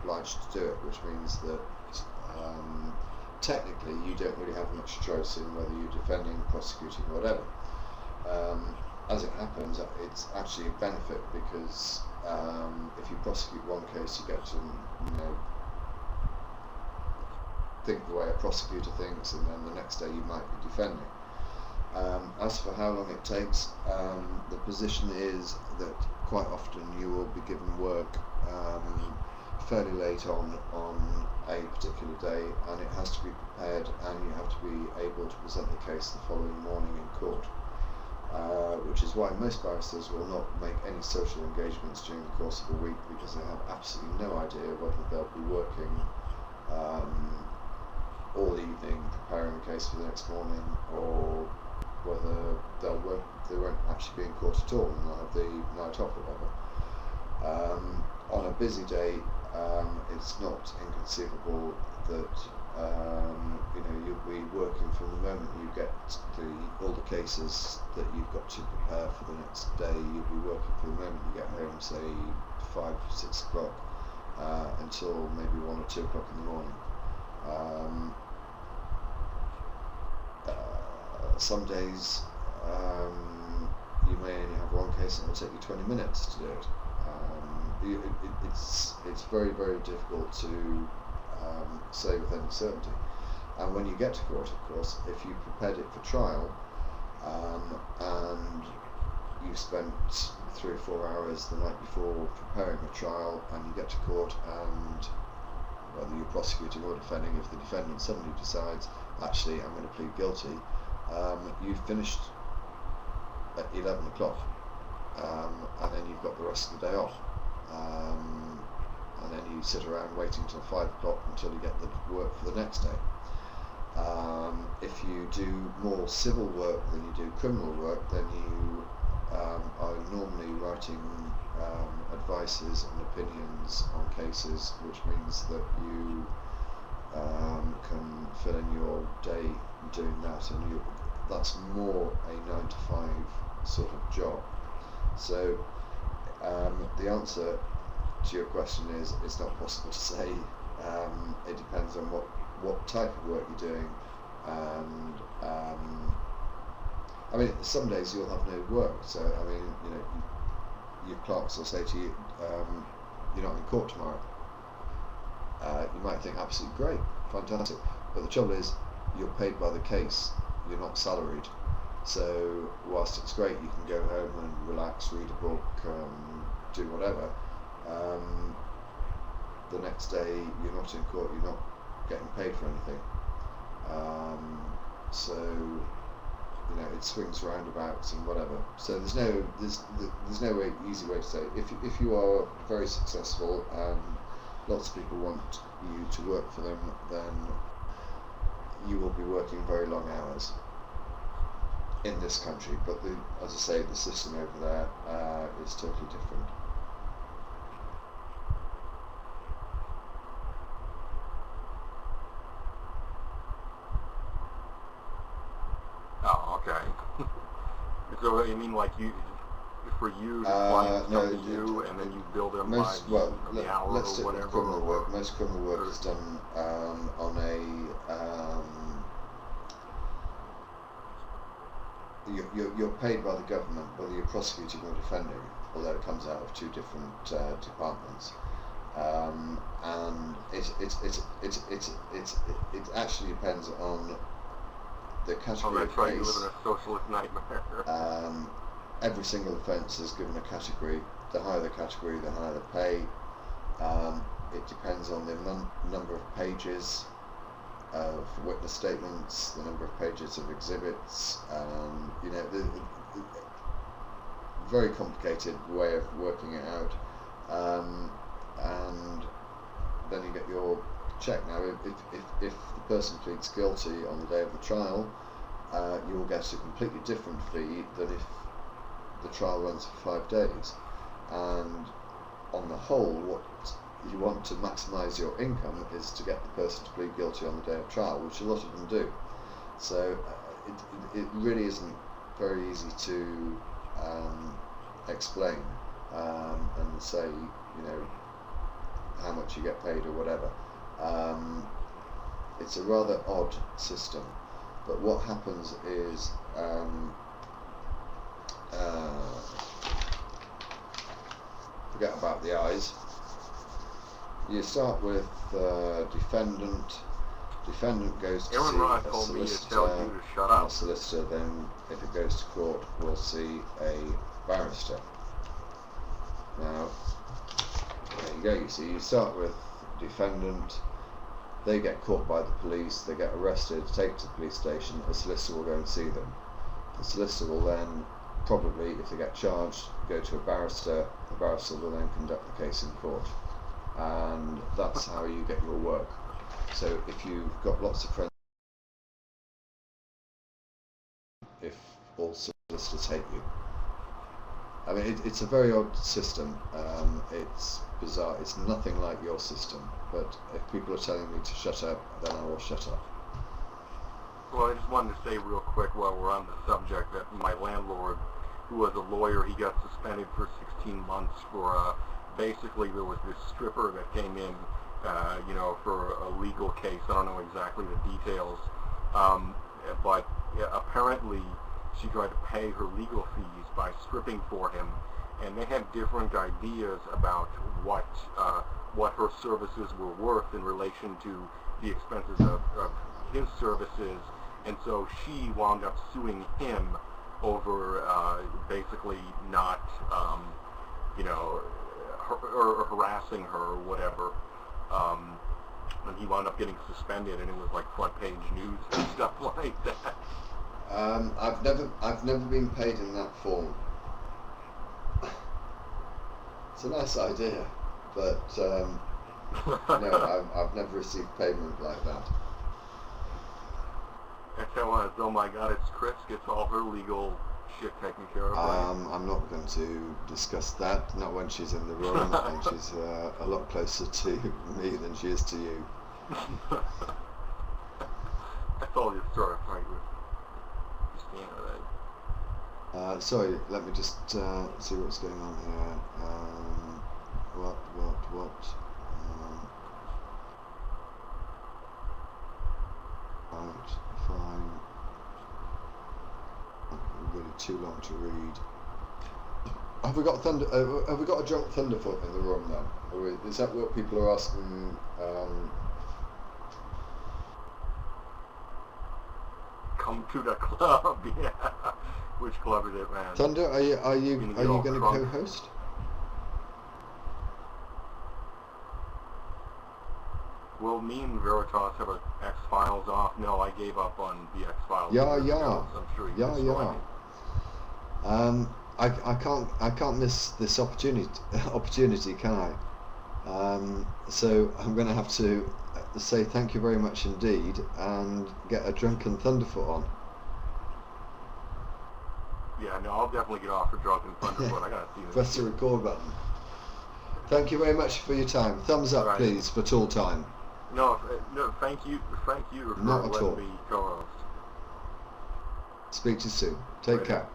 obliged to do it, which means that technically you don't really have much choice in whether you're defending, prosecuting, whatever. As it happens, it's actually a benefit because if you prosecute one case, you get to think the way a prosecutor thinks, and then the next day you might be defending. As for how long it takes, the position is that quite often you will be given work fairly late on a particular day, and it has to be prepared, and you have to be able to present the case the following morning in court, which is why most barristers will not make any social engagements during the course of a week, because they have absolutely no idea whether they'll be working all evening preparing the case for the next morning, or whether they won't actually be in court at all and they'll have the night off or whatever. On a busy day, it's not inconceivable that you'll be working from the moment you get all the cases that you've got to prepare for the next day. You'll be working from the moment you get home, say 5, 6 o'clock, until maybe 1 or 2 o'clock in the morning. Some days you may only have one case and it'll take you 20 minutes to do it. It's very, very difficult to say with any certainty. And when you get to court, of course, if you prepared it for trial and you spent 3 or 4 hours the night before preparing a trial, and you get to court, and whether you're prosecuting or defending, if the defendant suddenly decides, actually, I'm going to plead guilty, you've finished at 11 o'clock, and then you've got the rest of the day off, and then you sit around waiting till 5 o'clock until you get the work for the next day. If you do more civil work than you do criminal work, then you are normally writing advices and opinions on cases, which means that you can fill in your day doing that, and that's more a 9 to 5 sort of job. So the answer to your question is, it's not possible to say. It depends on what type of work you're doing, and I mean, some days you'll have no work, so I mean, your clerks will say to you, you're not in court tomorrow. You might think, absolutely great, fantastic, but the trouble is, you're paid by the case, you're not salaried. So whilst it's great, you can go home and relax, read a book, do whatever, the next day you're not in court, you're not getting paid for anything. So it swings roundabouts and whatever. So there's no easy way to say it. If you are very successful and lots of people want you to work for them, then you will be working very long hours in this country. But as I say, the system over there is totally different. Oh, okay. So you mean like for you to clients come to you and then you bill them by the hour or whatever? Criminal work. Most criminal work is done on a you're paid by the government whether you're prosecuting or defending, although it comes out of 2 different departments, and it actually depends on the category of case. You live in a socialist nightmare. Every single offence is given a category. The higher the category, the higher the pay. It depends on the number of pages of witness statements, the number of pages of exhibits, the very complicated way of working it out. And then you get your check. Now, if the person pleads guilty on the day of the trial, you will get a completely different fee than if the trial runs for 5 days. And on the whole, what you want to maximise your income is to get the person to plead guilty on the day of trial, which a lot of them do. So it really isn't very easy to explain and say, how much you get paid or whatever. It's a rather odd system, but what happens is forget about the eyes. You start with defendant. Defendant goes to see a solicitor, and a solicitor then, if it goes to court, will see a barrister. Now, there you go. You see, you start with defendant. They get caught by the police. They get arrested, taken to the police station. A solicitor will go and see them. The solicitor will then, probably, if they get charged, go to a barrister. The barrister will then conduct the case in court, and that's how you get your work. So if you've got lots of friends, if all solicitors hate you. I mean, it's a very odd system. It's bizarre. It's nothing like your system. But if people are telling me to shut up, then I will shut up. Well, I just wanted to say real quick while we're on the subject that my landlord, who was a lawyer, he got suspended for 16 months for basically there was this stripper that came in, for a legal case. I don't know exactly the details, but apparently she tried to pay her legal fees by stripping for him, and they had different ideas about what her services were worth in relation to the expenses of his services, and so she wound up suing him over basically not, or harassing her or whatever. And he wound up getting suspended, and it was like front page news and stuff like that. I've never been paid in that form. It's a nice idea, but no, I've never received payment like that. That's how oh my God, it's Chris gets all her legal shit taken care of. I'm not going to discuss that, not when she's in the room, and she's a lot closer to me than she is to you. That's all you sort of fight with. Sorry, let me just see what's going on here. What? Right, fine. Really too long to read. Have we got a drunk Thunderfoot in the room then? Or is that what people are asking? Come to the club, yeah. Which club is it, man? Thunder, are you going to co-host? Well, me and Veritas have a X-Files off. No, I gave up on the X-Files. Yeah. I'm sure you I can't miss this opportunity, can I? So I'm going to have to say thank you very much indeed and get a drunken Thunderfoot on. Yeah, no, I'll definitely get off for drunken Thunderfoot. I gotta see this. Press the record button. Thank you very much for your time. Thumbs up, please, for Tool Time. No, thank you for letting me co-host. Speak to you soon. Take care.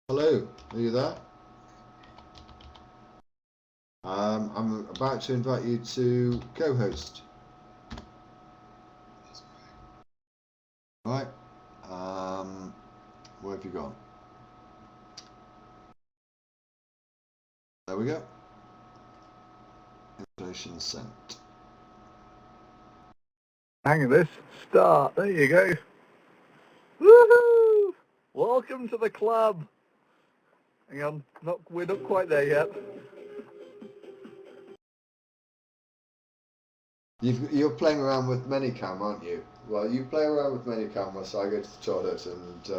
Hello, are you there? I'm about to invite you to co-host. Right. Where have you gone? There we go. Invitation sent. Hang on this. Start. There you go. Woohoo! Welcome to the club. Hang on. We're not quite there yet. You're playing around with Manycam, aren't you? Well, you play around with menu camera, so I go to the toilet and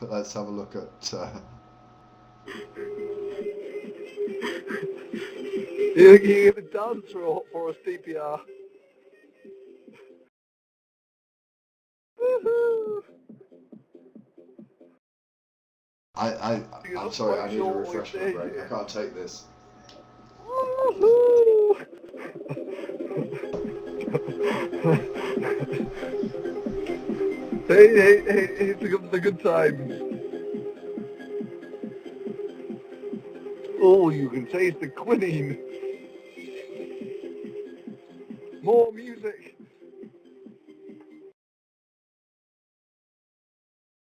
let's have a look at. You gonna dance for a CPR? Woohoo! I'm sorry, I need a refreshment break. I can't take this. Woohoo! Hey, it's the good times. Oh, you can taste the quinine. More music.